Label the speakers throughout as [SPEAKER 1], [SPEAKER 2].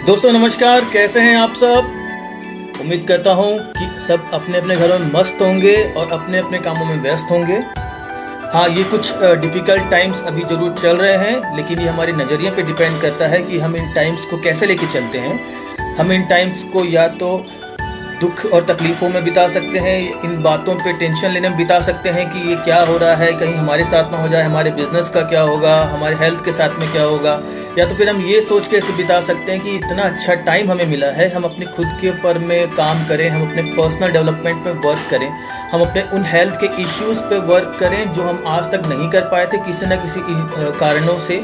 [SPEAKER 1] दोस्तों नमस्कार, कैसे हैं आप सब। उम्मीद करता हूं कि सब अपने अपने घरों में मस्त होंगे और अपने अपने कामों में व्यस्त होंगे। हाँ, ये कुछ डिफ़िकल्ट टाइम्स अभी ज़रूर चल रहे हैं, लेकिन ये हमारे नज़रिए पे डिपेंड करता है कि हम इन टाइम्स को कैसे लेके चलते हैं। हम इन टाइम्स को या तो दुख और तकलीफ़ों में बिता सकते हैं, इन बातों पे टेंशन लेने में बिता सकते हैं कि ये क्या हो रहा है, कहीं हमारे साथ ना हो जाए, हमारे बिजनेस का क्या होगा, हमारे हेल्थ के साथ में क्या होगा। या तो फिर हम ये सोच के इसे बिता सकते हैं कि इतना अच्छा टाइम हमें मिला है, हम अपने खुद के ऊपर में काम करें, हम अपने पर्सनल डेवलपमेंट पे वर्क करें, हम अपने उन हेल्थ के इश्यूज़ पे वर्क करें जो हम आज तक नहीं कर पाए थे किसी न किसी कारणों से।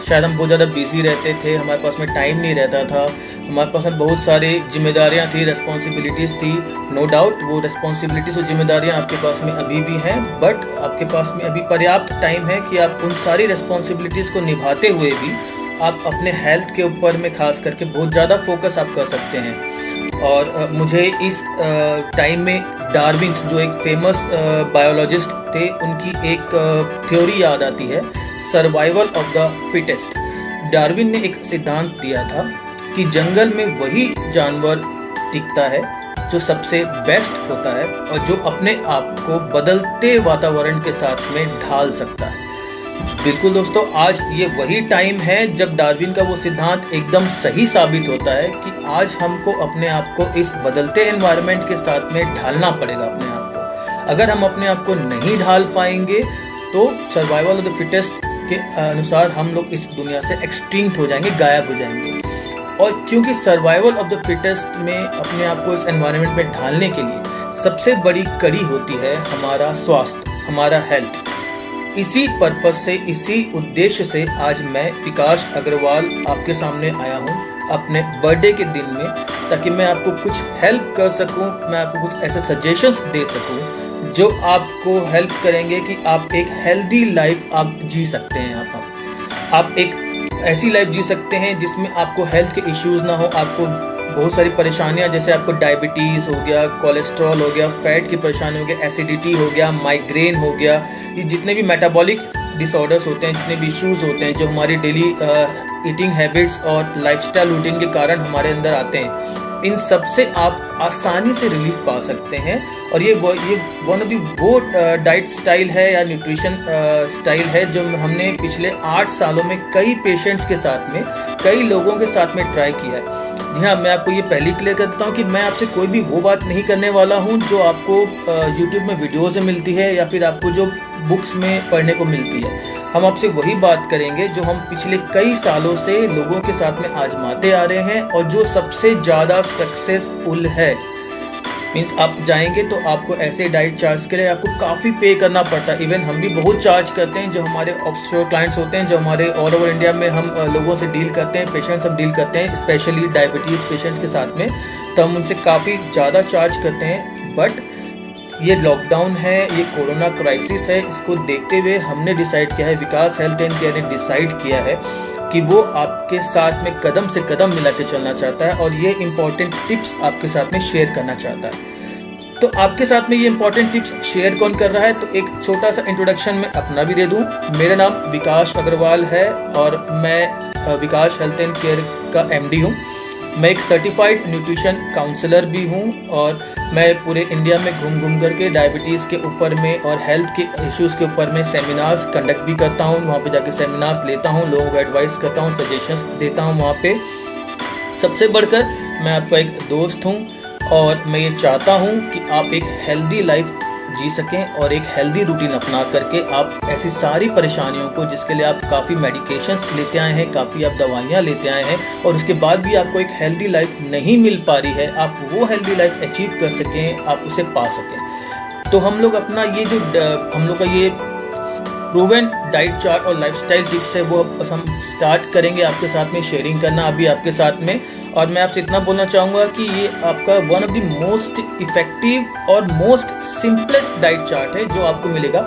[SPEAKER 1] शायद हम बहुत ज़्यादा बिजी रहते थे, हमारे पास में टाइम नहीं रहता था, हमारे पास में बहुत सारी जिम्मेदारियां थी, रिस्पॉन्सिबिलिटीज़ थी। नो डाउट वो रिस्पॉन्सिबिलिटीज़ और जिम्मेदारियां आपके पास में अभी भी हैं, बट आपके पास में अभी पर्याप्त टाइम है कि आप उन सारी रिस्पॉन्सिबिलिटीज़ को निभाते हुए भी आप अपने हेल्थ के ऊपर में खास करके बहुत ज़्यादा फोकस आप कर सकते हैं। और मुझे इस टाइम में डार्विन, जो एक फेमस बायोलॉजिस्ट थे, उनकी एक थ्योरी याद आती है, survival of the fittest. Darwin ने एक सिद्धांत दिया था कि जंगल में वही जानवर टिकता है जो सबसे बेस्ट होता है और जो अपने आप को बदलते वातावरण के साथ में ढाल सकता है। बिल्कुल दोस्तों, आज ये वही टाइम है जब डार्विन का वो सिद्धांत एकदम सही साबित होता है कि आज हमको अपने आप को इस बदलते एनवायरनमेंट के साथ में ढालना पड़ेगा अपने आप को। अगर हम अपने आप को नहीं ढाल पाएंगे तो सर्वाइवल ऑफ द फिटेस्ट के अनुसार हम लोग इस दुनिया से एक्सटिंक्ट हो जाएंगे, गायब हो जाएंगे। और क्योंकि सर्वाइवल ऑफ द फिटेस्ट में अपने आप को इस एनवायरनमेंट में ढालने के लिए सबसे बड़ी कड़ी होती है हमारा स्वास्थ्य, हमारा हेल्थ। इसी पर्पस से, इसी उद्देश्य से आज मैं विकास अग्रवाल आपके सामने आया हूँ अपने बर्थडे के दिन में, ताकि मैं आपको कुछ हेल्प कर सकूँ, मैं आपको कुछ ऐसे सजेशंस दे सकूँ जो आपको हेल्प करेंगे कि आप एक हेल्दी लाइफ आप जी सकते हैं। आप एक ऐसी लाइफ जी सकते हैं जिसमें आपको हेल्थ के इश्यूज़ ना हो, आपको बहुत सारी परेशानियां, जैसे आपको डायबिटीज़ हो गया, कोलेस्ट्रॉल हो गया, फैट की परेशानी हो गया, एसिडिटी हो गया, माइग्रेन हो गया, ये जितने भी मेटाबॉलिक डिसऑर्डर्स होते हैं, जितने भी इश्यूज़ होते हैं जो हमारी डेली ईटिंग हैबिट्स और लाइफस्टाइल रूटीन के कारण हमारे अंदर आते हैं, इन सब से आप आसानी से रिलीफ पा सकते हैं। और ये वन ऑफ दी वो डाइट स्टाइल है या न्यूट्रिशन स्टाइल है जो हमने पिछले 8 सालों में कई पेशेंट्स के साथ में, कई लोगों के साथ में ट्राई किया है। जी हाँ, मैं आपको ये पहले क्लियर करता हूँ कि मैं आपसे कोई भी वो बात नहीं करने वाला हूँ जो आपको यूट्यूब में वीडियो से मिलती है या फिर आपको जो बुक्स में पढ़ने को मिलती है। हम आपसे वही बात करेंगे जो हम पिछले कई सालों से लोगों के साथ में आजमाते आ रहे हैं और जो सबसे ज़्यादा सक्सेसफुल है। मीन्स आप जाएंगे तो आपको ऐसे डाइट चार्ज के लिए आपको काफ़ी पे करना पड़ता है। इवन हम भी बहुत चार्ज करते हैं, जो हमारे ऑफशोर क्लाइंट्स होते हैं, जो हमारे ऑल ओवर इंडिया में हम लोगों से डील करते हैं, पेशेंट्स हम डील करते हैं, स्पेशली डायबिटीज़ पेशेंट्स के साथ में, तो हम उनसे काफ़ी ज़्यादा चार्ज करते हैं। बट ये लॉकडाउन है, ये कोरोना क्राइसिस है, इसको देखते हुए हमने डिसाइड किया है, विकास हेल्थ एंड केयर ने डिसाइड किया है कि वो आपके साथ में कदम से कदम मिला के चलना चाहता है और ये इम्पॉर्टेंट टिप्स आपके साथ में शेयर करना चाहता है। तो आपके साथ में ये इम्पॉर्टेंट टिप्स शेयर कौन कर रहा है, तो एक छोटा सा इंट्रोडक्शन मैं अपना भी दे दूं। मेरा नाम विकास अग्रवाल है और मैं विकास हेल्थ एंड केयर का एमडी हूं। मैं एक सर्टिफाइड न्यूट्रिशन काउंसलर भी हूं और मैं पूरे इंडिया में घूम करके डायबिटीज़ के ऊपर में और हेल्थ के इश्यूज़ के ऊपर में सेमिनार्स कंडक्ट भी करता हूं। वहां पे जाके सेमिनार्स लेता हूं, लोगों को एडवाइस करता हूं, सजेशंस देता हूं वहां पे। सबसे बढ़कर मैं आपका एक दोस्त हूं और मैं ये चाहता हूं कि आप एक हेल्दी लाइफ जी सकें और एक हेल्दी रूटीन अपना करके आप ऐसी सारी परेशानियों को, जिसके लिए आप काफ़ी मेडिकेशंस लेते आए हैं, काफ़ी आप दवाइयाँ लेते आए हैं और उसके बाद भी आपको एक हेल्दी लाइफ नहीं मिल पा रही है, आप वो हेल्दी लाइफ अचीव कर सकें, आप उसे पा सकें। तो हम लोग अपना ये जो हम लोग का ये प्रूवन डाइट चार्ट और लाइफस्टाइल टिप्स है वो हम स्टार्ट करेंगे आपके साथ में शेयरिंग करना अभी आपके साथ में। और मैं आपसे इतना बोलना चाहूँगा कि ये आपका one of the most effective और मोस्ट सिंपलेस्ट डाइट चार्ट है जो आपको मिलेगा।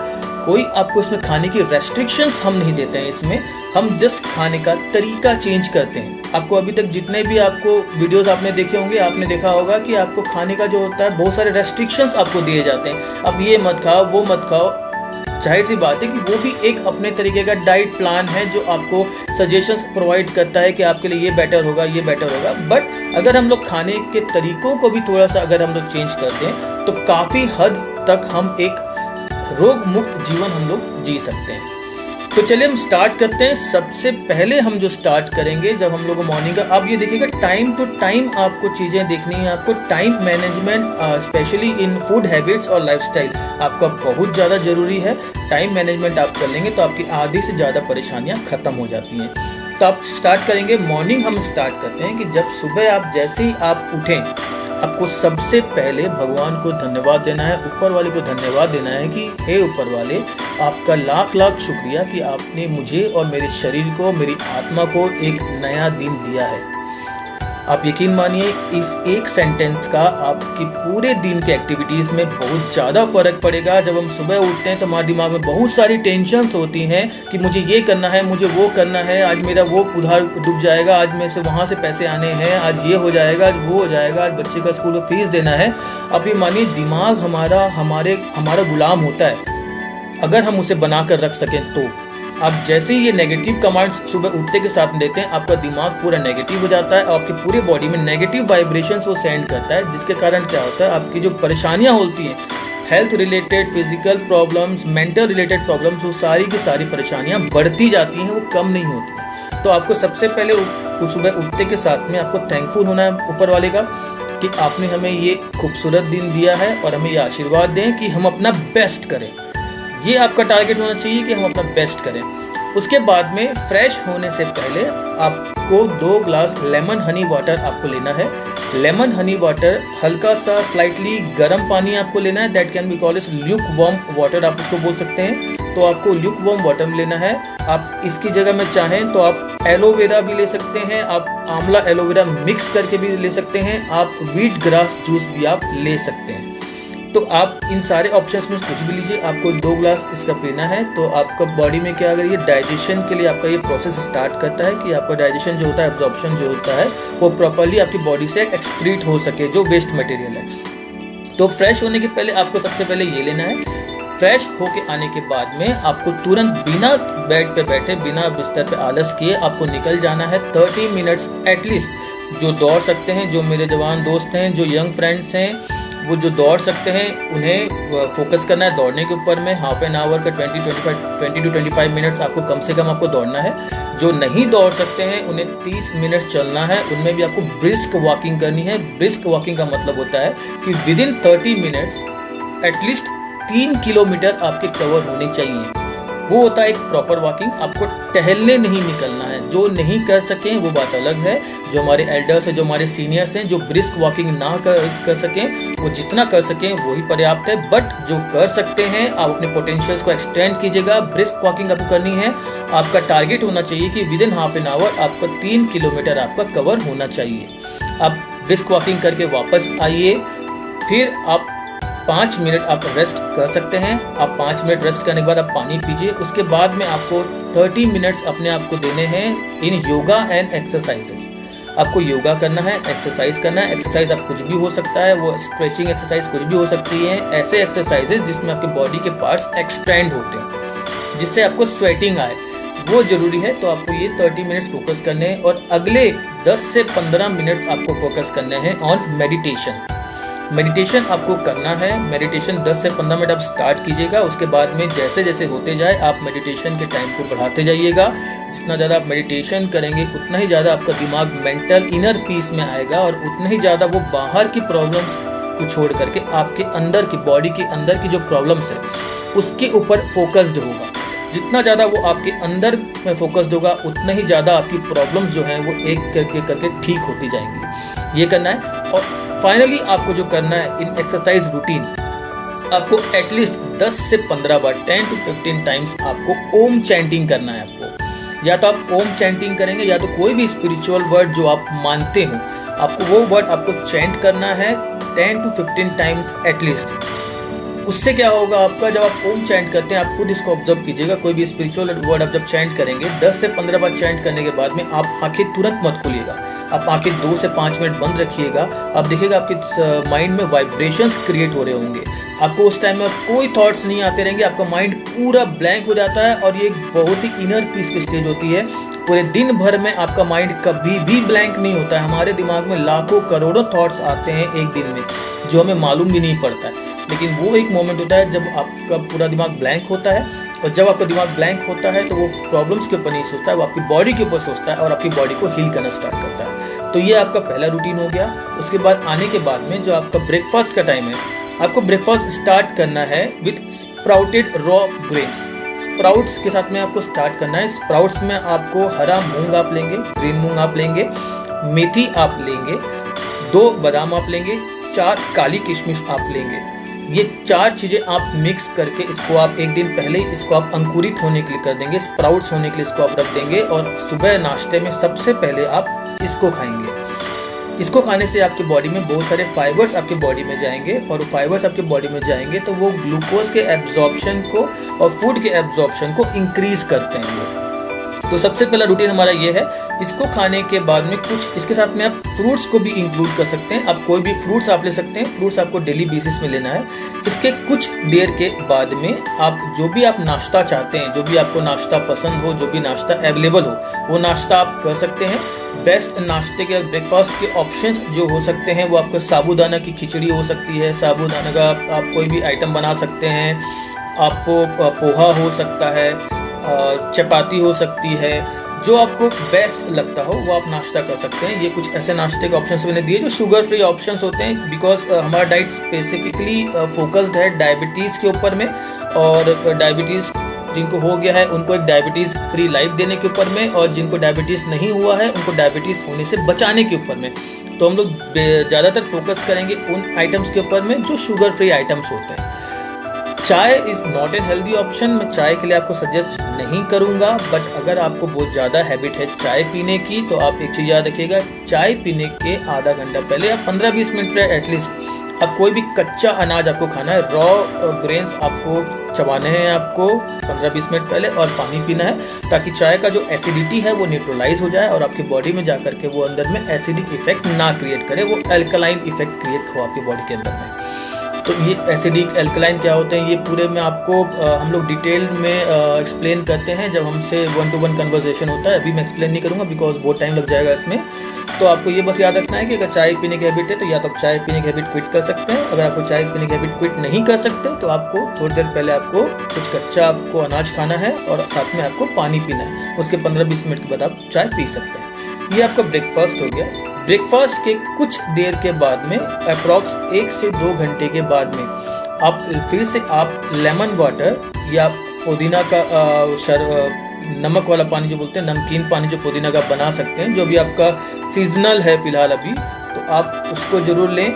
[SPEAKER 1] कोई आपको इसमें खाने की रेस्ट्रिक्शंस हम नहीं देते हैं, इसमें हम जस्ट खाने का तरीका चेंज करते हैं। आपको अभी तक जितने भी आपको वीडियोस आपने देखे होंगे, आपने देखा होगा कि आपको खाने का जो होता है बहुत सारे रेस्ट्रिक्शंस आपको दिए जाते हैं। अब ये मत खाओ, वो मत खाओ, जाहिर सी बात है कि वो भी एक अपने तरीके का डाइट प्लान है जो आपको सजेशंस प्रोवाइड करता है कि आपके लिए ये बेटर होगा, ये बेटर होगा। बट अगर हम लोग खाने के तरीकों को भी थोड़ा सा अगर हम लोग चेंज कर दें तो काफ़ी हद तक हम एक रोग मुक्त जीवन हम लोग जी सकते हैं। तो चलिए हम स्टार्ट करते हैं। सबसे पहले हम जो स्टार्ट करेंगे, जब हम लोग मॉर्निंग का, आप ये देखिएगा टाइम टू टाइम आपको चीज़ें देखनी है। आपको time management specially in food habits और लाइफस्टाइल आपका बहुत ज़्यादा ज़रूरी है। टाइम मैनेजमेंट आप कर लेंगे तो आपकी आधी से ज़्यादा परेशानियाँ ख़त्म हो जाती हैं। तो आप स्टार्ट करेंगे, मॉर्निंग हम स्टार्ट करते हैं कि जब सुबह आप जैसे ही आप उठें, आपको सबसे पहले भगवान को धन्यवाद देना है, ऊपर वाले को धन्यवाद देना है कि हे ऊपर वाले, आपका लाख लाख शुक्रिया कि आपने मुझे और मेरे शरीर को, मेरी आत्मा को एक नया दिन दिया है। आप यकीन मानिए इस एक सेंटेंस का आपकी पूरे दिन के एक्टिविटीज़ में बहुत ज़्यादा फर्क पड़ेगा। जब हम सुबह उठते हैं तो हमारे दिमाग में बहुत सारी टेंशन्स होती हैं कि मुझे ये करना है, मुझे वो करना है, आज मेरा वो उधार डूब जाएगा, आज मेरे से वहाँ से पैसे आने हैं, आज ये हो जाएगा, आज वो हो जाएगा, आज बच्चे का स्कूल में फीस देना है। आप ये मानिए दिमाग हमारा गुलाम होता है अगर हम उसे बना कर रख सकें तो। आप जैसे ही ये नेगेटिव कमांड्स सुबह उठते के साथ देते हैं, आपका दिमाग पूरा नेगेटिव हो जाता है और आपकी पूरी बॉडी में नेगेटिव वाइब्रेशंस वो सेंड करता है, जिसके कारण क्या होता है, आपकी जो परेशानियां होती हैं, health related, physical problems, mental related problems, वो सारी की सारी परेशानियां बढ़ती जाती हैं, वो कम नहीं होती। तो आपको सबसे पहले सुबह उठते के साथ में आपको थैंकफुल होना है ऊपर वाले का कि आपने हमें ये खूबसूरत दिन दिया है और हमें ये आशीर्वाद दें कि हम अपना बेस्ट करें। ये आपका टारगेट होना चाहिए कि हम अपना बेस्ट करें। उसके बाद में फ्रेश होने से पहले आपको 2 ग्लास लेमन हनी वाटर आपको लेना है। लेमन हनी वाटर हल्का सा स्लाइटली गर्म पानी आपको लेना है, that can be called as lukewarm water, आप उसको बोल सकते हैं। तो आपको ल्यूक वार्म वाटर लेना है। आप इसकी जगह में चाहें तो आप एलोवेरा भी ले सकते हैं, आप आंवला एलोवेरा मिक्स करके भी ले सकते हैं, आप व्हीट ग्रास जूस भी आप ले सकते हैं। तो आप इन सारे ऑप्शंस में कुछ भी लीजिए, आपको 2 ग्लास इसका पीना है। तो आपका बॉडी में क्या अगर ये डाइजेशन के लिए आपका ये प्रोसेस स्टार्ट करता है कि आपका डाइजेशन जो होता है, एब्जॉर्प्शन जो होता है, वो प्रॉपर्ली आपकी बॉडी से एक्सक्रीट हो सके जो वेस्ट मटेरियल है। तो फ्रेश होने के पहले आपको सबसे पहले ये लेना है। फ्रेश होके आने के बाद में आपको तुरंत बिना बेड पे बैठे, बिना बिस्तर पे आलस किए आपको निकल जाना है 30 मिनट्स एटलीस्ट। जो दौड़ सकते हैं, जो मेरे जवान दोस्त हैं, जो यंग फ्रेंड्स हैं, वो जो दौड़ सकते हैं उन्हें फोकस करना है दौड़ने के ऊपर में। हाफ एन आवर का 20 to 25 मिनट्स आपको कम से कम आपको दौड़ना है। जो नहीं दौड़ सकते हैं उन्हें 30 मिनट चलना है, उनमें भी आपको ब्रिस्क वॉकिंग करनी है। ब्रिस्क वॉकिंग का मतलब होता है कि विदिन 30 मिनट्स एटलीस्ट 3 किलोमीटर आपके कवर होने चाहिए। वो होता है एक प्रॉपर वॉकिंग। आपको टहलने नहीं निकलना है। जो नहीं कर सकें वो बात अलग है। जो हमारे एल्डर्स हैं, जो हमारे सीनियर्स हैं, जो ब्रिस्क वॉकिंग ना कर सकें, वो जितना कर सकें वही पर्याप्त है। बट जो कर सकते हैं आप अपने पोटेंशियल्स को एक्सटेंड कीजिएगा। ब्रिस्क वॉकिंग आपको करनी है। आपका टारगेट होना चाहिए कि विदिन हाफ एन आवर आपका 3 किलोमीटर आपका कवर होना चाहिए। आप ब्रिस्क वॉकिंग करके वापस आइए, फिर आप 5 मिनट आप रेस्ट कर सकते हैं। आप 5 मिनट रेस्ट करने के बाद आप पानी पीजिए। उसके बाद में आपको 30 मिनट्स अपने आप को देने हैं इन योगा एंड एक्सरसाइजेस। आपको योगा करना है, एक्सरसाइज करना है। एक्सरसाइज आप कुछ भी हो सकता है, वो स्ट्रेचिंग एक्सरसाइज कुछ भी हो सकती है। ऐसे एक्सरसाइजेस जिसमें आपके बॉडी के पार्ट्स एक्सपेंड होते हैं, जिससे आपको स्वेटिंग आए, वो जरूरी है। तो आपको ये 30 मिनट्स फोकस करने हैं और अगले 10 से 15 मिनट्स आपको फोकस करने हैं ऑन मेडिटेशन। मेडिटेशन आपको करना है। मेडिटेशन 10 से 15 मिनट आप स्टार्ट कीजिएगा। उसके बाद में जैसे जैसे होते जाए आप मेडिटेशन के टाइम को बढ़ाते जाइएगा। जितना ज़्यादा आप मेडिटेशन करेंगे उतना ही ज़्यादा आपका दिमाग मेंटल इनर पीस में आएगा और उतना ही ज़्यादा वो बाहर की प्रॉब्लम्स को छोड़ करके आपके अंदर की बॉडी के अंदर की जो प्रॉब्लम्स है उसके ऊपर फोकस्ड होगा। जितना ज़्यादा वो आपके अंदर में फोकस्ड होगा उतना ही ज़्यादा आपकी प्रॉब्लम्स जो हैं वो एक करके ठीक होती जाएंगी। ये करना है। और फाइनली आपको जो करना है इन एक्सरसाइज रूटीन, आपको एटलीस्ट 10 से 15 बार 10 to 15 टाइम्स आपको ओम चैंटिंग करना है। आपको या तो आप ओम चैंटिंग करेंगे या तो कोई भी स्पिरिचुअल वर्ड जो आप मानते हो, आपको वो वर्ड आपको चैंट करना है 10 to 15 टाइम्स एटलीस्ट। उससे क्या होगा आपका, जब आप ओम चैंट करते हैं आप खुद इसको ऑब्जर्व कीजिएगा। कोई भी स्पिरिचुअल वर्ड आप जब चैंट करेंगे 10 से 15 बार चैंट करने के बाद में आप आंखें तुरंत मत खोलिएगा। आप आंखें 2 से 5 मिनट बंद रखिएगा। आप देखिएगा आपके माइंड में वाइब्रेशंस क्रिएट हो रहे होंगे। आपको उस टाइम में कोई थॉट्स नहीं आते रहेंगे, आपका माइंड पूरा ब्लैंक हो जाता है और ये एक बहुत ही इनर पीस की स्टेज होती है। पूरे दिन भर में आपका माइंड कभी भी ब्लैंक नहीं होता है। हमारे दिमाग में लाखों करोड़ों थॉट्स आते हैं एक दिन में, जो हमें मालूम भी नहीं पड़ता है, लेकिन वो एक मोमेंट होता है जब आपका पूरा दिमाग ब्लैंक होता है। और जब आपका दिमाग ब्लैंक होता है तो वो प्रॉब्लम्स के ऊपर नहीं सोचता है, वो आपकी बॉडी के ऊपर सोचता है और आपकी बॉडी को हील करना स्टार्ट करता है। तो ये आपका पहला रूटीन हो गया। उसके बाद आने के बाद में जो आपका ब्रेकफास्ट का टाइम है, आपको ब्रेकफास्ट स्टार्ट करना है with sprouted raw grains. Sprouts के साथ में आपको स्टार्ट करना है। स्प्राउट्स में आपको हरा मूंग आप लेंगे, ग्रीन मूंग आप लेंगे, मेथी आप लेंगे, 2 बादाम आप लेंगे, 4 काली किशमिश आप लेंगे। ये 4 चीजें आप मिक्स करके इसको आप एक दिन पहले इसको आप अंकुरित होने के लिए कर देंगे, स्प्राउट्स होने के लिए इसको आप रख देंगे और सुबह नाश्ते में सबसे पहले आप इसको खाएंगे। इसको खाने से आपकी बॉडी में बहुत सारे फाइबर्स आपके बॉडी में जाएंगे और फाइबर्स आपके बॉडी में जाएंगे तो वो ग्लूकोज के एब्जॉर्प्शन को और फूड के एब्जॉर्प्शन को इंक्रीज करते हैं वो। तो सबसे पहला रूटीन हमारा ये है। इसको खाने के बाद में कुछ इसके साथ में आप फ्रूट्स को भी इंक्लूड कर सकते हैं। आप कोई भी फ्रूट्स आप ले सकते हैं, फ्रूट्स आपको डेली बेसिस में लेना है। इसके कुछ देर के बाद में आप जो भी आप नाश्ता चाहते हैं, जो भी आपको नाश्ता पसंद हो, जो भी नाश्ता अवेलेबल हो, वो नाश्ता आप कर सकते हैं। बेस्ट नाश्ते के ब्रेकफास्ट के ऑप्शंस जो हो सकते हैं वो आपका साबूदाना की खिचड़ी हो सकती है, साबूदाना का आप कोई भी आइटम बना सकते हैं, आपको पोहा हो सकता है, चपाती हो सकती है, जो आपको बेस्ट लगता हो वो आप नाश्ता कर सकते हैं। ये कुछ ऐसे नाश्ते के ऑप्शंस मैंने दिए जो शुगर फ्री ऑप्शंस होते हैं, बिकॉज हमारा डाइट स्पेसिफिकली फोकस्ड है डायबिटीज़ के ऊपर में, और डायबिटीज़ जिनको हो गया है उनको एक डायबिटीज़ फ्री लाइफ देने के ऊपर में, और जिनको डायबिटीज़ नहीं हुआ है उनको डायबिटीज़ होने से बचाने के ऊपर में। तो हम लोग ज़्यादातर फोकस करेंगे उन आइटम्स के ऊपर में जो शुगर फ्री आइटम्स होते हैं। चाय is not an healthy option. मैं चाय के लिए आपको सजेस्ट नहीं करूंगा, बट अगर आपको बहुत ज़्यादा हैबिट है चाय पीने की तो आप एक चीज़ याद रखिएगा, चाय पीने के आधा घंटा पहले या 15-20 मिनट पहले एटलीस्ट आप कोई भी कच्चा अनाज आपको खाना है, रॉ ग्रेन्स आपको चबाने हैं आपको 15-20 मिनट पहले, और पानी पीना है, ताकि चाय का जो एसिडिटी है वो न्यूट्रलाइज हो जाए और आपकी बॉडी में जा करके वो अंदर में एसिडिक इफेक्ट ना क्रिएट करे, वो एल्कलाइन इफेक्ट क्रिएट हो आपकी बॉडी के अंदर में। तो ये एसिडिक एल्कलाइन क्या होते हैं ये पूरे में आपको हम लोग डिटेल में एक्सप्लेन करते हैं जब हमसे 1-to-1 कन्वर्सेशन होता है। अभी मैं एक्सप्लेन नहीं करूँगा बिकॉज बहुत टाइम लग जाएगा इसमें। तो आपको ये बस याद रखना है कि अगर चाय पीने की हैबिट है तो या तो आप चाय पीने की हैबिट क्विट कर सकते हैं। अगर आपको चाय पीने की हैबिट क्विट नहीं कर सकते तो आपको थोड़ी देर पहले आपको कुछ कच्चा आपको अनाज खाना है और साथ में आपको पानी पीना है। उसके 15-20 मिनट के बाद आप चाय पी सकते हैं। ये आपका ब्रेकफास्ट हो गया। ब्रेकफास्ट के कुछ देर के बाद में अप्रॉक्स 1 से 2 घंटे के बाद में आप फिर से आप लेमन वाटर या पुदीना का नमक वाला पानी जो बोलते हैं, नमकीन पानी जो पुदीना का बना सकते हैं, जो भी आपका सीजनल है फिलहाल अभी, तो आप उसको जरूर लें।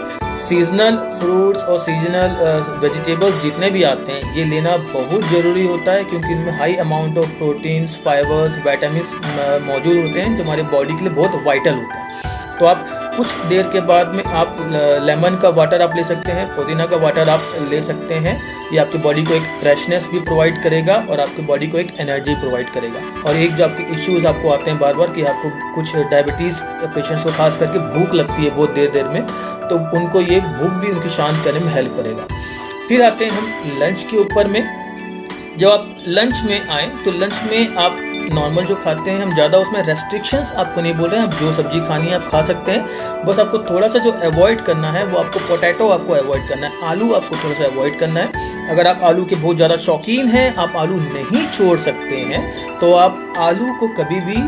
[SPEAKER 1] सीजनल फ्रूट्स और सीजनल वेजिटेबल्स जितने भी आते हैं ये लेना बहुत ज़रूरी होता है, क्योंकि इनमें high amount of proteins, fibres, vitamins मौजूद होते हैं जो हमारे बॉडी के लिए बहुत वाइटल होते हैं। तो आप कुछ देर के बाद में आप लेमन का वाटर आप ले सकते हैं, पुदीना का वाटर आप ले सकते हैं। ये आपकी बॉडी को एक फ्रेशनेस भी प्रोवाइड करेगा और आपकी बॉडी को एक एनर्जी प्रोवाइड करेगा। और एक जो आपके इश्यूज आपको आते हैं बार बार कि आपको कुछ डायबिटीज़ पेशेंट्स को खास करके भूख लगती है बहुत देर में, तो उनको ये भूख भी उनकी शांत करने में हेल्प करेगा। फिर आते हैं हम लंच के ऊपर में। जब आप लंच में आए तो लंच में आप नॉर्मल जो खाते हैं, हम ज़्यादा उसमें रेस्ट्रिक्शंस आपको नहीं बोल रहे हैं। आप जो सब्जी खानी है आप खा सकते हैं, बस आपको थोड़ा सा जो अवॉइड करना है वो आपको पोटैटो आपको अवॉइड करना है, आलू आपको थोड़ा सा अवॉइड करना है। अगर आप आलू के बहुत ज़्यादा शौकीन हैं, आप आलू नहीं छोड़ सकते हैं, तो आप आलू को कभी भी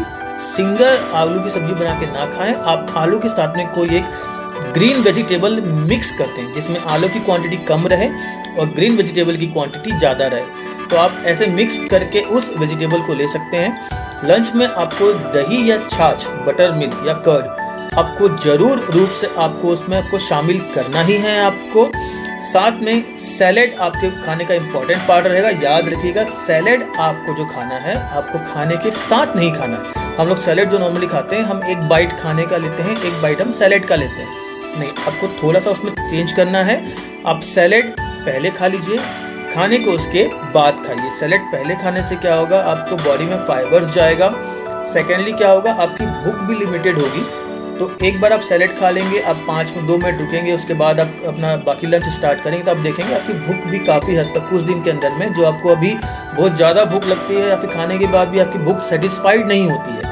[SPEAKER 1] सिंगल आलू की सब्जी बना के ना खाएं। आप आलू के साथ में कोई एक ग्रीन वेजिटेबल मिक्स करते हैं जिसमें आलू की क्वांटिटी कम रहे और ग्रीन वेजिटेबल की क्वांटिटी ज़्यादा रहे। तो आप ऐसे मिक्स करके उस वेजिटेबल को ले सकते हैं। लंच में आपको दही या छाछ, बटर मिल्क या कर्ड आपको जरूर रूप से आपको उसमें आपको शामिल करना ही है। आपको साथ में सैलेड आपके खाने का इंपॉर्टेंट पार्ट रहेगा। याद रखिएगा, सैलेड आपको जो खाना है आपको खाने के साथ नहीं खाना है। हम लोग सैलेड जो नॉर्मली खाते हैं, हम एक बाइट खाने का लेते हैं, एक बाइट हम सैलेड का लेते हैं। नहीं, आपको थोड़ा सा उसमें चेंज करना है। आप सैलेड पहले खा लीजिए, खाने को उसके बाद खाइए। सैलेड पहले खाने से क्या होगा, आपको बॉडी में फाइबर्स जाएगा। सेकेंडली क्या होगा, आपकी भूख भी लिमिटेड होगी। तो एक बार आप सैलेड खा लेंगे, आप 2 मिनट रुकेंगे, उसके बाद आप अपना बाकी लंच स्टार्ट करेंगे, तो आप देखेंगे आपकी भूख भी काफ़ी हद तक कुछ दिन के अंदर में, जो आपको अभी बहुत ज़्यादा भूख लगती है या फिर खाने के बाद भी आपकी भूख सेटिस्फाइड नहीं होती है,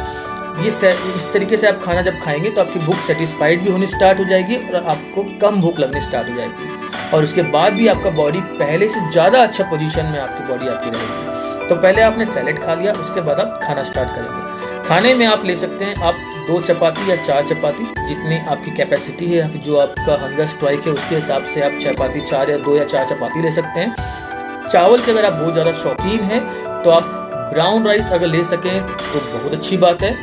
[SPEAKER 1] इस तरीके से आप खाना जब खाएंगे तो आपकी भूख सेटिस्फाइड भी होनी स्टार्ट हो जाएगी और आपको कम भूख लगनी स्टार्ट हो जाएगी, और उसके बाद भी आपका बॉडी पहले से ज़्यादा अच्छा पोजीशन में आपकी बॉडी आपकी रहेगी। तो पहले आपने सैलेड खा लिया, उसके बाद आप खाना स्टार्ट करेंगे। खाने में आप ले सकते हैं आप 2 चपाती या 4 चपाती, जितनी आपकी कैपेसिटी है या फिर जो आपका हंगर स्ट्राइक है उसके हिसाब से आप चपाती 4 या 2 या 4 चपाती ले सकते हैं। चावल के अगर आप बहुत ज़्यादा शौकीन हैं तो आप ब्राउन राइस अगर ले सकें तो बहुत अच्छी बात है।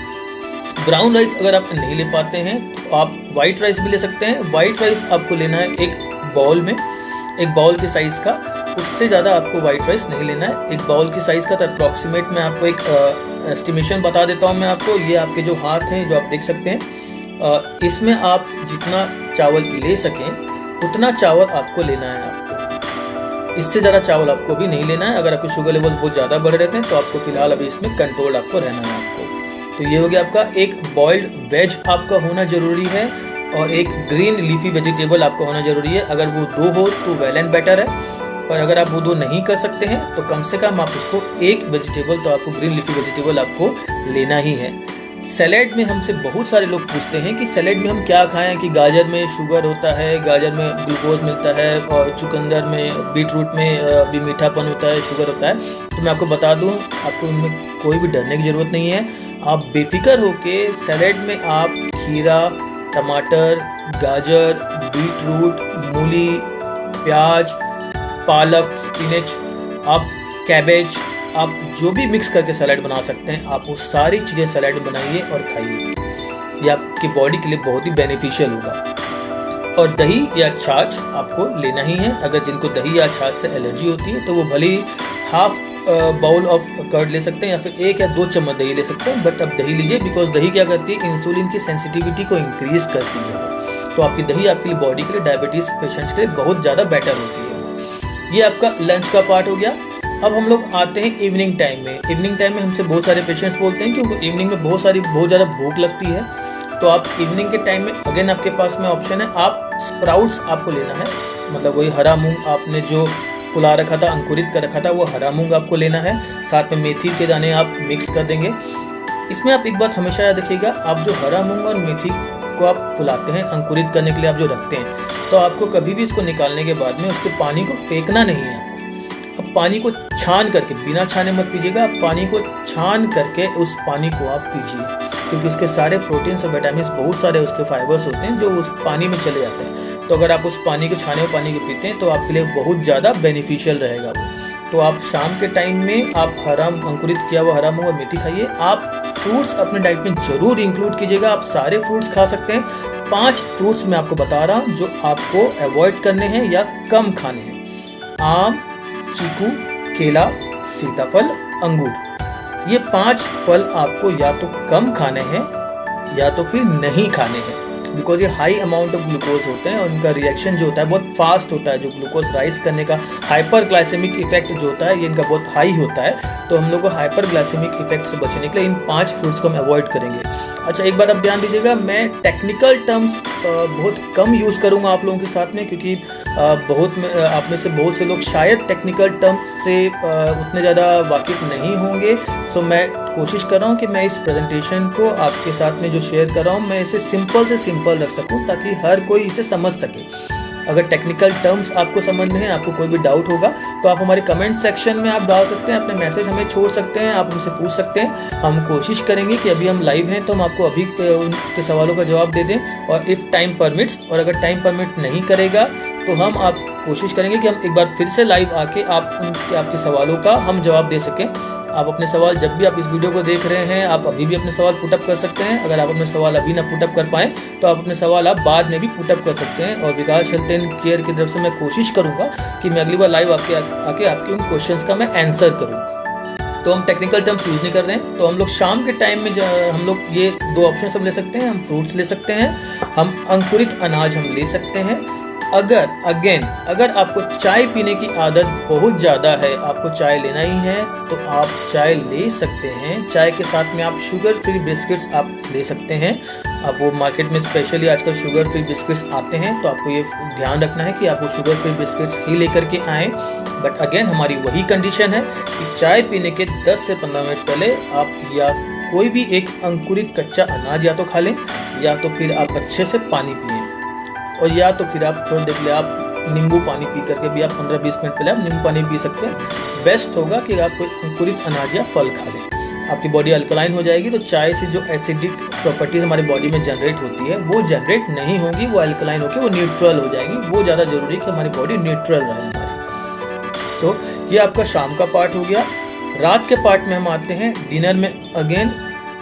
[SPEAKER 1] ब्राउन राइस अगर आप नहीं ले पाते हैं तो आप वाइट राइस भी ले सकते हैं। वाइट राइस आपको लेना है एक बाउल में, एक बाउल के साइज़ का, उससे ज़्यादा आपको वाइट राइस नहीं लेना है। एक बाउल की साइज़ का तो अप्रॉक्सीमेट मैं आपको एक एस्टिमेशन बता देता हूँ मैं आपको। ये आपके जो हाथ हैं जो आप देख सकते हैं, इसमें आप जितना चावल ले सकें उतना चावल आपको लेना है। आपको इससे ज़्यादा चावल आपको भी नहीं लेना है। अगर आपके शुगर लेवल्स बहुत ज़्यादा बढ़ रहे थे तो आपको फिलहाल अभी इसमें कंट्रोल आपको रहना है आपको। तो ये हो गया आपका एक बॉइल्ड वेज आपका होना ज़रूरी है और एक ग्रीन लीफी वेजिटेबल आपका होना ज़रूरी है। अगर वो 2 हो तो वेल एंड बेटर है, पर अगर आप वो 2 नहीं कर सकते हैं तो कम से कम आप उसको एक वेजिटेबल तो आपको ग्रीन लीफी वेजिटेबल आपको लेना ही है। सैलेड में हमसे बहुत सारे लोग पूछते हैं कि सैलेड में हम क्या खाएं, कि गाजर में शुगर होता है, गाजर में ग्लूकोज मिलता है और चुकंदर में, बीट रूट में भी मीठापन होता है, शुगर होता है। तो मैं आपको बता दूं, आपको इनमें कोई भी डरने की ज़रूरत नहीं है। आप बेफिक्र होके सैलेड में आप खीरा, टमाटर, गाजर, बीट रूट, मूली, प्याज, पालक, स्पिनच, आप कैबेज, आप जो भी मिक्स करके सैलेड बना सकते हैं, आप वो सारी चीज़ें सैलेड में बनाइए और खाइए। ये आपकी बॉडी के लिए बहुत ही बेनिफिशियल होगा। और दही या छाछ आपको लेना ही है। अगर जिनको दही या छाछ से एलर्जी होती है तो वो भले ही हाफ बाउल ऑफ कर्ड ले सकते हैं या फिर 1 या 2 चम्मच दही ले सकते हैं, बट अब दही लीजिए, बिकॉज दही क्या करती है, इंसुलिन की सेंसिटिविटी को इंक्रीज करती है। तो आपकी दही आपके लिए बॉडी के लिए, डायबिटीज पेशेंट्स के लिए बहुत ज़्यादा बेटर होती है। ये आपका लंच का पार्ट हो गया। अब हम लोग आते हैं इवनिंग टाइम में। इवनिंग टाइम में हमसे बहुत सारे पेशेंट्स बोलते हैं कि उनको इवनिंग में बहुत ज़्यादा भूख लगती है। तो आप इवनिंग के टाइम में अगेन आपके पास में ऑप्शन है, आप स्प्राउट्स आपको लेना है, मतलब वही हरा मूंग आपने जो फुला रखा था, अंकुरित कर रखा था, वो हरा मूंग आपको लेना है। साथ में मेथी के दाने आप मिक्स कर देंगे। इसमें आप एक बात हमेशा याद रखिएगा, आप जो हरा मूंग और मेथी को आप फुलाते हैं अंकुरित करने के लिए, आप जो रखते हैं, तो आपको कभी भी इसको निकालने के बाद में उसके पानी को फेंकना नहीं है। अब पानी को छान करके, बिना छाने मत पीजिएगा, आप पानी को छान करके उस पानी को आप पीजिए, क्योंकि उसके सारे प्रोटीन्स और विटामिन, बहुत सारे उसके फाइबर्स होते हैं जो उस पानी में चले जाते हैं। तो अगर आप उस पानी को, छाने हुए पानी को पीते हैं तो आपके लिए बहुत ज़्यादा बेनिफिशियल रहेगा वो। तो आप शाम के टाइम में आप हरा अंकुरित किया हुआ हरा मूंग और मेथी खाइए। आप फ्रूट्स अपने डाइट में जरूर इंक्लूड कीजिएगा। आप सारे फ्रूट्स खा सकते हैं। 5 फ्रूट्स मैं आपको बता रहा हूँ जो आपको अवॉइड करने हैं या कम खाने हैं। आम, चीकू, केला, सीताफल, अंगूर। ये 5 फल आपको या तो कम खाने हैं या तो फिर नहीं खाने हैं, बिकॉज ये हाई अमाउंट ऑफ ग्लूकोज होते हैं और इनका रिएक्शन जो होता है बहुत फास्ट होता है। जो ग्लूकोज राइज करने का हाइपर ग्लाइसेमिक इफेक्ट जो होता है, ये इनका बहुत हाई होता है। तो हम लोग को हाइपर ग्लाइसेमिक इफेक्ट से बचने के लिए इन 5 फ्रूट्स को हम अवॉइड करेंगे। अच्छा, एक बात आप ध्यान दीजिएगा, मैं टेक्निकल टर्म्स बहुत कम यूज़ करूँगा आप लोगों के साथ में, क्योंकि आप में से बहुत से लोग शायद टेक्निकल टर्म्स से उतने ज़्यादा वाकिफ नहीं होंगे। सो मैं कोशिश कर रहा हूँ कि मैं इस प्रेजेंटेशन को आपके साथ में जो शेयर कर रहा हूँ, मैं इसे सिंपल से सिंपल रख सकूँ ताकि हर कोई इसे समझ सके। अगर टेक्निकल टर्म्स आपको समझ में है, आपको कोई भी डाउट होगा तो आप हमारे कमेंट सेक्शन में आप डाल सकते हैं, अपने मैसेज हमें छोड़ सकते हैं, आप हमसे पूछ सकते हैं। हम कोशिश करेंगे कि अभी हम लाइव हैं तो हम आपको अभी उनके सवालों का जवाब दे दें, और इफ़ टाइम परमिट्स, और अगर टाइम परमिट नहीं करेगा तो हम आप कोशिश करेंगे कि हम एक बार फिर से लाइव आके आपके सवालों का हम जवाब दे सकें। आप अपने सवाल जब भी आप इस वीडियो को देख रहे हैं, आप अभी भी अपने सवाल पुटअप कर सकते हैं। अगर आप अपने सवाल अभी ना पुटअप कर पाएँ तो आप अपने सवाल आप बाद में भी पुटअप कर सकते हैं। और विकास हेल्थ एंड केयर की तरफ से मैं कोशिश करूंगा कि मैं अगली बार लाइव आके आपके उन क्वेश्चंस का मैं आंसर करूं। तो हम टेक्निकल टर्म्स यूज नहीं कर रहे हैं। तो हम लोग शाम के टाइम में हम लोग ये 2 ऑप्शन हम ले सकते हैं। हम फ्रूट्स ले सकते हैं, हम अंकुरित अनाज हम ले सकते हैं। अगर आपको चाय पीने की आदत बहुत ज़्यादा है, आपको चाय लेना ही है, तो आप चाय ले सकते हैं। चाय के साथ में आप शुगर फ्री बिस्किट्स आप ले सकते हैं। आप वो मार्केट में स्पेशली आजकल शुगर फ्री बिस्किट्स आते हैं, तो आपको ये ध्यान रखना है कि आप वो शुगर फ्री बिस्किट्स ही लेकर के आएँ। बट अगेन हमारी वही कंडीशन है कि चाय पीने के 10 से 15 मिनट पहले आप या कोई भी एक अंकुरित कच्चा अनाज या तो खा लें, या तो फिर आप अच्छे से पानी पिएं, और या तो फिर आप थोड़ा देख लें, आप नींबू पानी पी करके भी आप 15-20 मिनट पहले आप नींबू पानी पी सकते हैं। बेस्ट होगा कि आप कोई अंकुरित अनाज या फल खा लें, आपकी बॉडी अल्कलाइन हो जाएगी। तो चाय से जो एसिडिक प्रॉपर्टीज हमारी बॉडी में जनरेट होती है वो जनरेट नहीं होंगी, वो अल्कलाइन होकर वो न्यूट्रल हो जाएंगी। वो ज़्यादा जरूरी है कि हमारी बॉडी न्यूट्रल रहे हमारी। तो ये आपका शाम का पार्ट हो गया। रात के पार्ट में हम आते हैं डिनर में। अगेन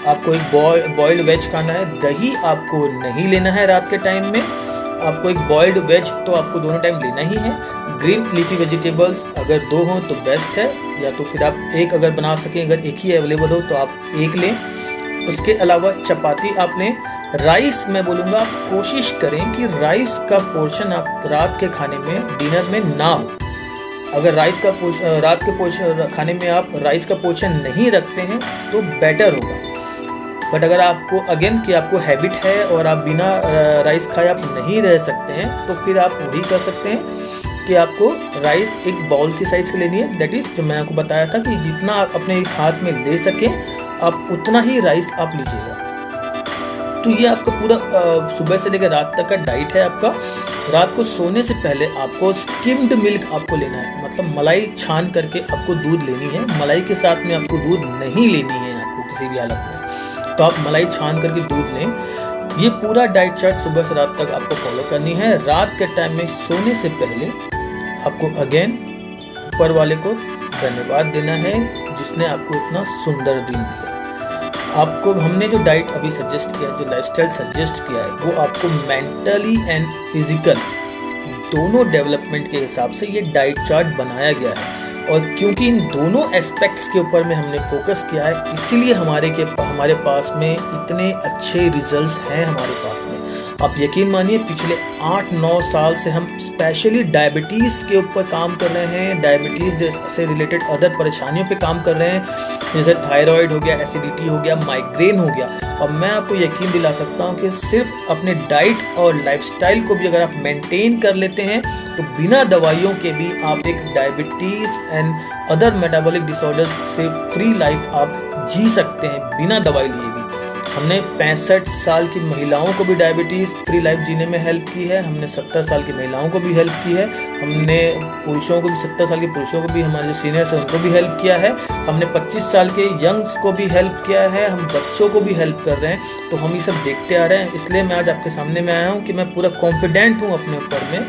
[SPEAKER 1] आपको एक बॉइल्ड वेज खाना है, दही आपको नहीं लेना है रात के टाइम में। आपको एक बॉइल्ड वेज तो आपको दोनों टाइम लेना ही है। ग्रीन लीफी वेजिटेबल्स अगर 2 हो तो बेस्ट है, या तो फिर आप एक अगर बना सकें, अगर एक ही अवेलेबल हो तो आप एक लें। उसके अलावा चपाती आप लें। राइस मैं बोलूँगा आप कोशिश करें कि राइस का पोर्शन आप रात के खाने में डिनर में ना हो। अगर रात के खाने में आप राइस का पोर्शन नहीं रखते हैं तो बेटर होगा। बट अगर आपको अगेन कि आपको हैबिट है और आप बिना राइस खाए आप नहीं रह सकते हैं, तो फिर आप वही कर सकते हैं कि आपको राइस एक बाउल की साइज की लेनी है। दैट इज जो मैंने आपको बताया था कि जितना आप अपने इस हाथ में ले सकें आप उतना ही राइस आप लीजिएगा। तो ये आपका पूरा सुबह से लेकर रात तक का डाइट है आपका। रात को सोने से पहले आपको स्किम्ड मिल्क आपको लेना है, मतलब मलाई छान करके आपको दूध लेनी है। मलाई के साथ में आपको दूध नहीं लेनी है आपको किसी भी हालत में, तो आप मलाई छान करके दूध लें। ये पूरा डाइट चार्ट सुबह से रात तक आपको फॉलो करनी है। रात के टाइम में सोने से पहले आपको अगेन ऊपर वाले को धन्यवाद देना है जिसने आपको इतना सुंदर दिन दिया। आपको हमने जो डाइट अभी सजेस्ट किया, जो लाइफस्टाइल सजेस्ट किया है, वो आपको मेंटली एंड फिजिकल दोनों डेवलपमेंट के हिसाब से ये डाइट चार्ट बनाया गया है। और क्योंकि इन दोनों एस्पेक्ट्स के ऊपर में हमने फोकस किया है, इसीलिए हमारे पास में इतने अच्छे रिजल्ट्स हैं हमारे पास में। आप यकीन मानिए पिछले 8-9 साल से हम स्पेशली डायबिटीज़ के ऊपर काम कर रहे हैं, डायबिटीज़ से रिलेटेड अदर परेशानियों पे काम कर रहे हैं, जैसे थायराइड हो गया, एसिडिटी हो गया, माइग्रेन हो गया। और मैं आपको यकीन दिला सकता हूँ कि सिर्फ अपने डाइट और लाइफस्टाइल को भी अगर आप मेंटेन कर लेते हैं तो बिना दवाइयों के भी आप एक diabetes and other metabolic disorders से फ्री लाइफ आप जी सकते हैं बिना दवाई लिए भी। हमने 65 साल की महिलाओं को भी डायबिटीज़ फ्री लाइफ जीने में हेल्प की है। हमने 70 साल की महिलाओं को भी हेल्प की है। हमने पुरुषों को भी 70 साल के पुरुषों को भी, हमारे जो सीनियर्स हैं उनको भी हेल्प किया है। हमने 25 साल के यंग्स को भी हेल्प किया है। हम बच्चों को भी हेल्प कर रहे हैं। तो हम ये सब देखते आ रहे हैं, इसलिए मैं आज आपके सामने में आया हूँ कि मैं पूरा कॉन्फिडेंट हूँ अपने ऊपर में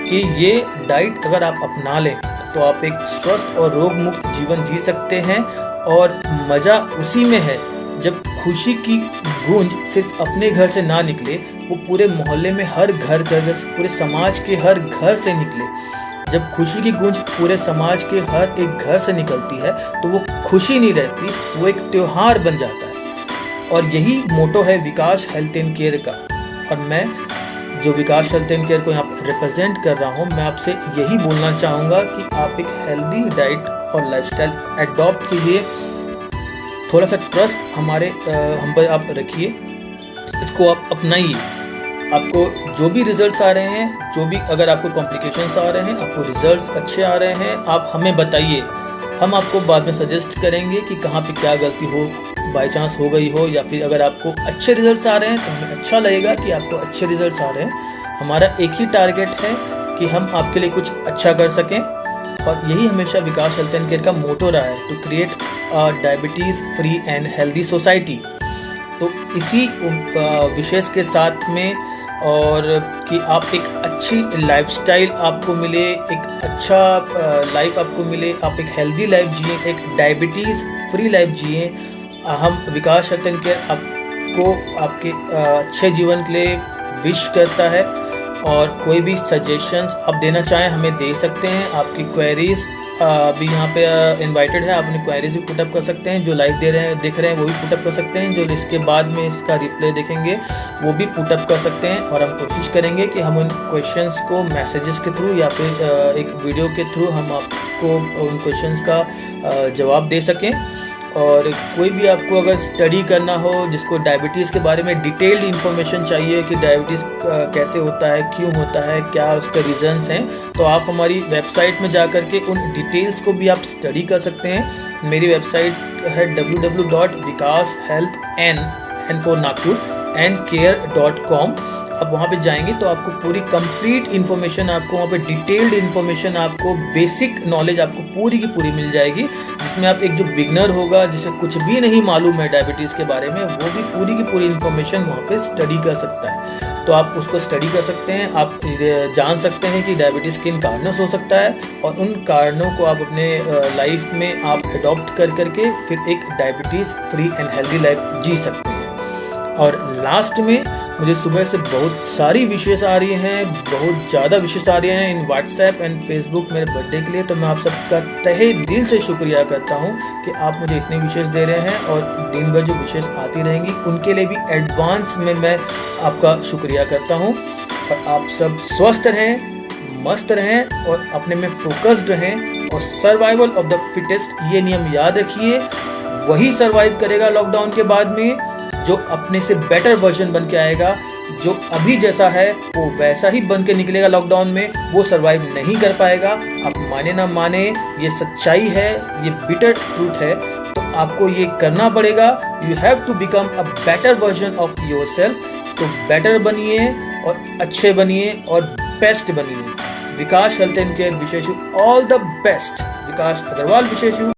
[SPEAKER 1] कि ये डाइट अगर आप अपना लें तो आप एक स्वस्थ और रोग मुक्त जीवन जी सकते हैं। और मज़ा उसी में है जब खुशी की गूंज सिर्फ अपने घर से ना निकले, वो पूरे मोहल्ले में हर घर पूरे समाज के हर घर से निकले। जब खुशी की गूंज पूरे समाज के हर एक घर से निकलती है तो वो खुशी नहीं रहती, वो एक त्योहार बन जाता है। और यही मोटो है विकास हेल्थ एंड केयर का। और मैं जो विकास हेल्थ एंड केयर को यहाँ पर रिप्रेजेंट कर रहा हूँ, मैं आपसे यही बोलना चाहूँगा कि आप एक हेल्दी डाइट और लाइफस्टाइल एडॉप्ट कीजिए। थोड़ा सा ट्रस्ट हम पर आप रखिए, इसको आप अपनाइए। आपको जो भी रिजल्ट्स आ रहे हैं, जो भी अगर आपको कॉम्प्लिकेशंस आ रहे हैं, आपको रिजल्ट्स अच्छे आ रहे हैं, आप हमें बताइए। हम आपको बाद में सजेस्ट करेंगे कि कहाँ पे क्या गलती हो, बाय चांस हो गई हो, या फिर अगर आपको अच्छे रिजल्ट्स आ रहे हैं तो हमें अच्छा लगेगा कि आपको अच्छे रिजल्ट्स आ रहे हैं। हमारा एक ही टारगेट है कि हम आपके लिए कुछ अच्छा कर सकें। और यही हमेशा विकास हेल्थ एंड केयर का मोटो रहा है, to create a diabetes free and healthy society. तो इसी विशेष के साथ में, और कि आप एक अच्छी लाइफस्टाइल आपको मिले, एक अच्छा लाइफ आपको मिले, आप एक हेल्दी लाइफ जिए, एक डायबिटीज़ फ्री लाइफ जिए। हम विकास हेल्थ एंड केयर आपको आपके अच्छे जीवन के लिए विश करता है। और कोई भी सजेशंस आप देना चाहें हमें दे सकते हैं। आपकी क्वेरीज भी यहाँ पे इनवाइटेड है, आप अपनी क्वेरीज भी पुटअप कर सकते हैं। जो लाइव देख रहे हैं वो भी पुटअप कर सकते हैं, जो इसके बाद में इसका रिप्लाई देखेंगे वो भी पुटअप कर सकते हैं। और हम कोशिश करेंगे कि हम उन क्वेश्चंस को मैसेजेस के थ्रू या फिर एक वीडियो के थ्रू हम आपको उन क्वेश्चंस का जवाब दे सकें। और कोई भी आपको अगर स्टडी करना हो, जिसको डायबिटीज़ के बारे में डिटेल्ड इन्फॉर्मेशन चाहिए कि डायबिटीज़ कैसे होता है, क्यों होता है, क्या उसके रीजंस हैं, तो आप हमारी वेबसाइट में जा कर के उन डिटेल्स को भी आप स्टडी कर सकते हैं। मेरी वेबसाइट है www.vikashealth.care.com। आप वहाँ पे जाएंगे तो आपको पूरी कंप्लीट इन्फॉर्मेशन, आपको वहाँ पे डिटेल्ड इन्फॉर्मेशन, आपको बेसिक नॉलेज आपको पूरी की पूरी मिल जाएगी, जिसमें आप एक जो बिगनर होगा, जिसे कुछ भी नहीं मालूम है डायबिटीज़ के बारे में, वो भी पूरी की पूरी इन्फॉर्मेशन वहाँ पे स्टडी कर सकता है। तो आप उसको स्टडी कर सकते हैं, आप जान सकते हैं कि डायबिटीज़ किन कारणों से हो सकता है, और उन कारणों को आप अपने लाइफ में आप अडॉप्ट कर करके फिर एक diabetes free and healthy life जी सकते हैं। और लास्ट में मुझे सुबह से बहुत सारी विशेष आ रही हैं, बहुत ज़्यादा विशेष आ रही हैं इन व्हाट्सएप एंड फेसबुक मेरे बर्थडे के लिए। तो मैं आप सबका तहे दिल से शुक्रिया करता हूं कि आप मुझे इतने विशेष दे रहे हैं, और दिन भर जो विशेष आती रहेंगी उनके लिए भी एडवांस में मैं आपका शुक्रिया करता हूं। और आप सब स्वस्थ रहें, मस्त रहें और अपने में फोकस्ड रहें, और सर्वाइवल ऑफ द फिटेस्ट ये नियम याद रखिए। वही सर्वाइव करेगा लॉकडाउन के बाद में जो अपने से बेटर वर्जन बन के आएगा। जो अभी जैसा है वो वैसा ही बन के निकलेगा लॉकडाउन में, वो सरवाइव नहीं कर पाएगा। आप माने ना माने, ये सच्चाई है, ये बिटर ट्रूथ है। तो आपको ये करना पड़ेगा। You have to become a better version of yourself. तो बेटर बनिए और अच्छे बनिए और बेस्ट बनिए। Vikas health and care Vishesh all the best. Vikas Agarwal wishes